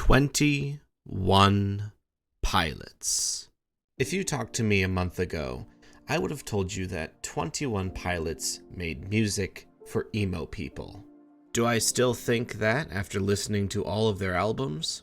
21 Pilots. If you talked to me a month ago, I would have told you that 21 Pilots made music for emo people. Do I still think that after listening to all of their albums?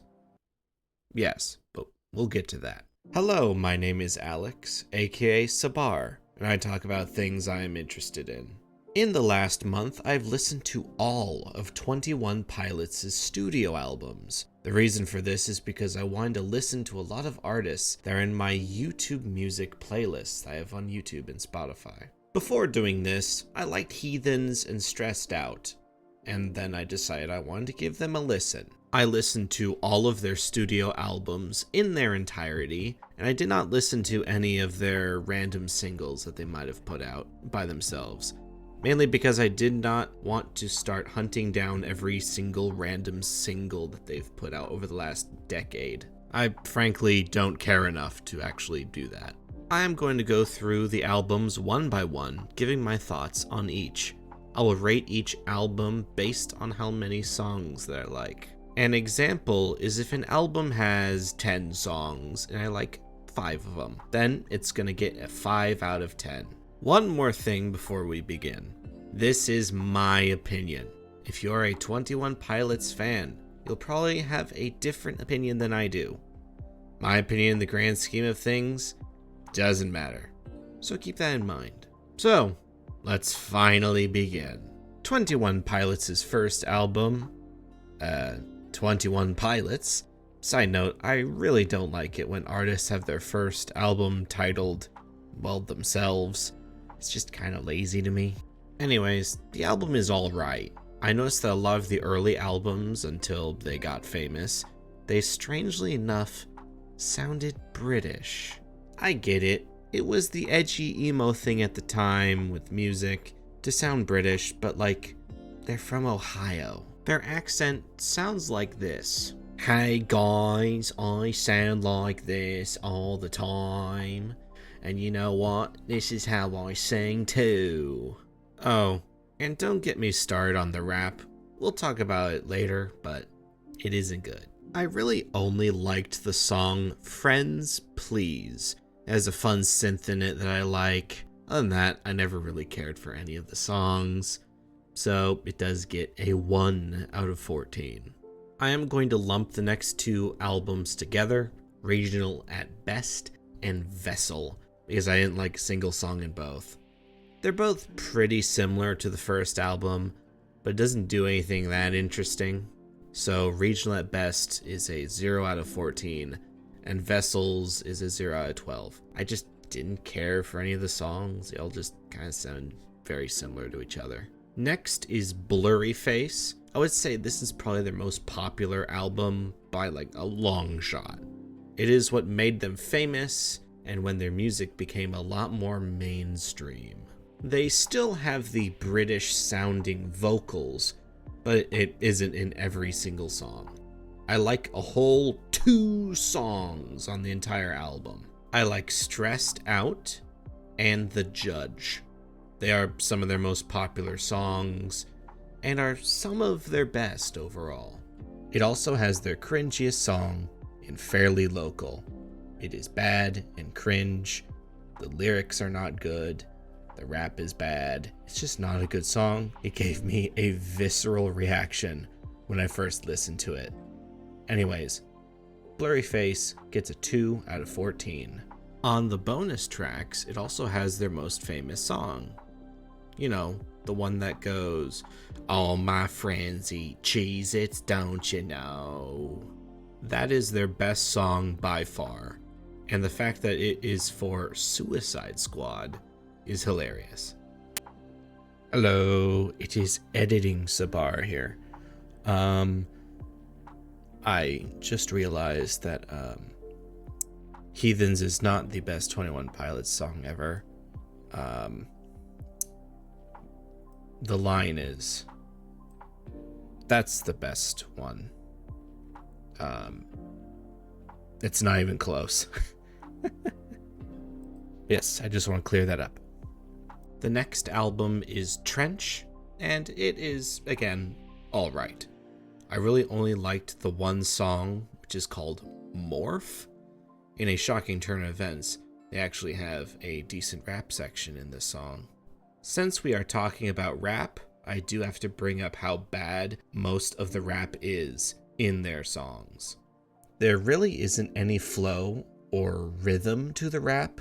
Yes, but we'll get to that. Hello, my name is Alex, aka Sabar, and I talk about things I am interested in. In the last month, I've listened to all of 21 Pilots' studio albums. The reason for this is because I wanted to listen to a lot of artists that are in my YouTube music playlists I have on YouTube and Spotify. Before doing this, I liked Heathens and Stressed Out, and then I decided I wanted to give them a listen. I listened to all of their studio albums in their entirety, and I did not listen to any of their random singles that they might have put out by themselves. Mainly because I did not want to start hunting down every single random single that they've put out over the last decade. I frankly don't care enough to actually do that. I am going to go through the albums one by one, giving my thoughts on each. I will rate each album based on how many songs that I like. An example is if an album has 10 songs and I like 5 of them, then it's going to get a 5 out of 10. One more thing before we begin. This is my opinion. If you're a 21 Pilots fan, you'll probably have a different opinion than I do. My opinion in the grand scheme of things doesn't matter. So keep that in mind. So, let's finally begin. 21 Pilots' first album, 21 Pilots. Side note, I really don't like it when artists have their first album titled, well, themselves. It's just kind of lazy to me. Anyways, the album is alright. I noticed that a lot of the early albums, until they got famous, they strangely enough sounded British. I get it. It was the edgy emo thing at the time with music to sound British, but like, they're from Ohio. Their accent sounds like this. Hey guys, I sound like this all the time. And you know what? This is how I sing too. Oh, and don't get me started on the rap. We'll talk about it later, but it isn't good. I really only liked the song Friends Please. It has a fun synth in it that I like. Other than that, I never really cared for any of the songs. So it does get a 1 out of 14. I am going to lump the next two albums together, Regional at Best and Vessel, because I didn't like a single song in both. They're both pretty similar to the first album, but it doesn't do anything that interesting. So Regional at Best is a 0 out of 14, and Vessels is a 0 out of 12. I just didn't care for any of the songs. They all just kind of sound very similar to each other. Next is Blurry Face. I would say this is probably their most popular album by like a long shot. It is what made them famous, and when their music became a lot more mainstream. They still have the British sounding vocals, but it isn't in every single song. I like a whole 2 songs on the entire album. I like Stressed Out and The Judge. They are some of their most popular songs and are some of their best overall. It also has their cringiest song in Fairly Local. It is bad and cringe. The lyrics are not good. The rap is bad. It's just not a good song. It gave me a visceral reaction when I first listened to it. Anyways, Blurry Face gets a 2 out of 14. On the bonus tracks, it also has their most famous song. You know, the one that goes, "All my friends eat Cheez-Its, don't you know?" That is their best song by far. And the fact that it is for Suicide Squad is hilarious. Hello, it is Editing Sabar here. I just realized that Heathens is not the best 21 Pilots song ever. The line is, that's the best one. It's not even close. Yes, I just want to clear that up. The next album is Trench, and it is, again, alright. I really only liked the one song, which is called Morph. In a shocking turn of events, they actually have a decent rap section in this song. Since we are talking about rap, I do have to bring up how bad most of the rap is in their songs. There really isn't any flow or rhythm to the rap.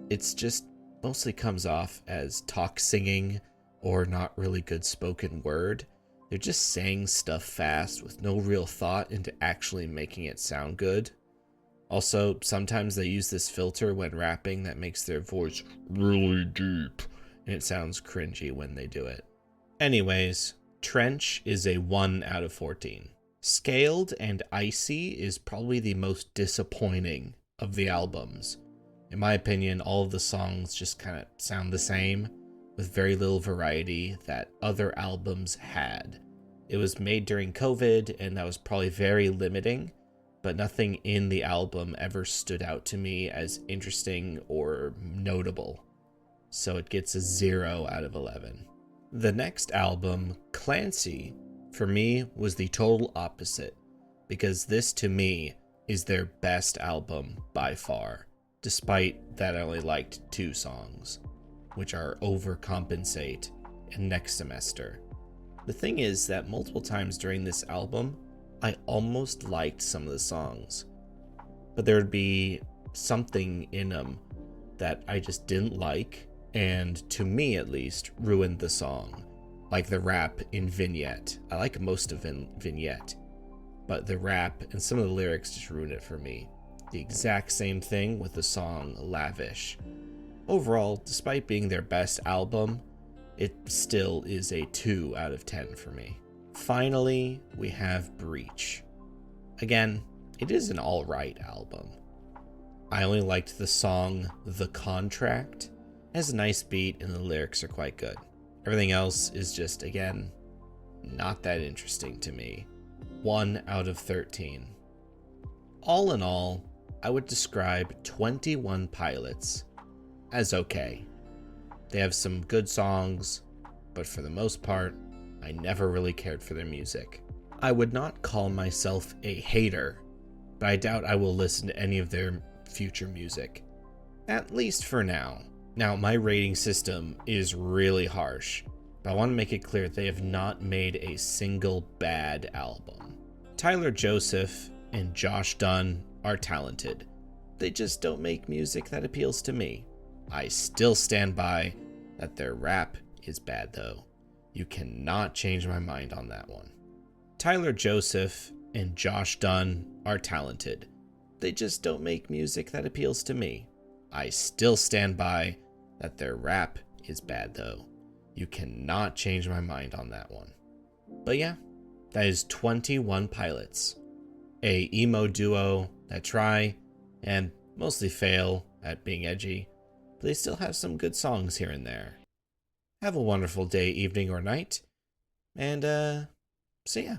It's just mostly comes off as talk singing or not really good spoken word. They're just saying stuff fast with no real thought into actually making it sound good. Also, sometimes they use this filter when rapping that makes their voice really deep, and it sounds cringy when they do it. Anyways, Trench is a 1 out of 14. Scaled and Icy is probably the most disappointing of the albums. In my opinion, all of the songs just kind of sound the same, with very little variety that other albums had. It was made during COVID, and that was probably very limiting, but nothing in the album ever stood out to me as interesting or notable. So it gets a 0 out of 11. The next album, Clancy, for me was the total opposite, because this to me is their best album by far, despite that I only liked 2 songs, which are Overcompensate and Next Semester. The thing is that multiple times during this album, I almost liked some of the songs, but there would be something in them that I just didn't like, and to me at least, ruined the song. Like the rap in Vignette. I like most of Vignette, but the rap and some of the lyrics just ruined it for me. The exact same thing with the song Lavish. Overall, despite being their best album, it still is a 2 out of 10 for me. Finally, we have Breach. Again, it is an alright album. I only liked the song The Contract. It has a nice beat and the lyrics are quite good. Everything else is just, again, not that interesting to me. 1 out of 13. All in all, I would describe 21 Pilots as okay. They have some good songs, but for the most part, I never really cared for their music. I would not call myself a hater, but I doubt I will listen to any of their future music. At least for now. Now, my rating system is really harsh, but I want to make it clear they have not made a single bad album. Tyler Joseph and Josh Dunn are talented. They just don't make music that appeals to me. I still stand by that their rap is bad though. You cannot change my mind on that one. Tyler Joseph and Josh Dunn are talented. They just don't make music that appeals to me. I still stand by that their rap is bad though. You cannot change my mind on that one. But yeah, that is 21 Pilots. A emo duo that try and mostly fail at being edgy, but they still have some good songs here and there. Have a wonderful day, evening, or night, and see ya.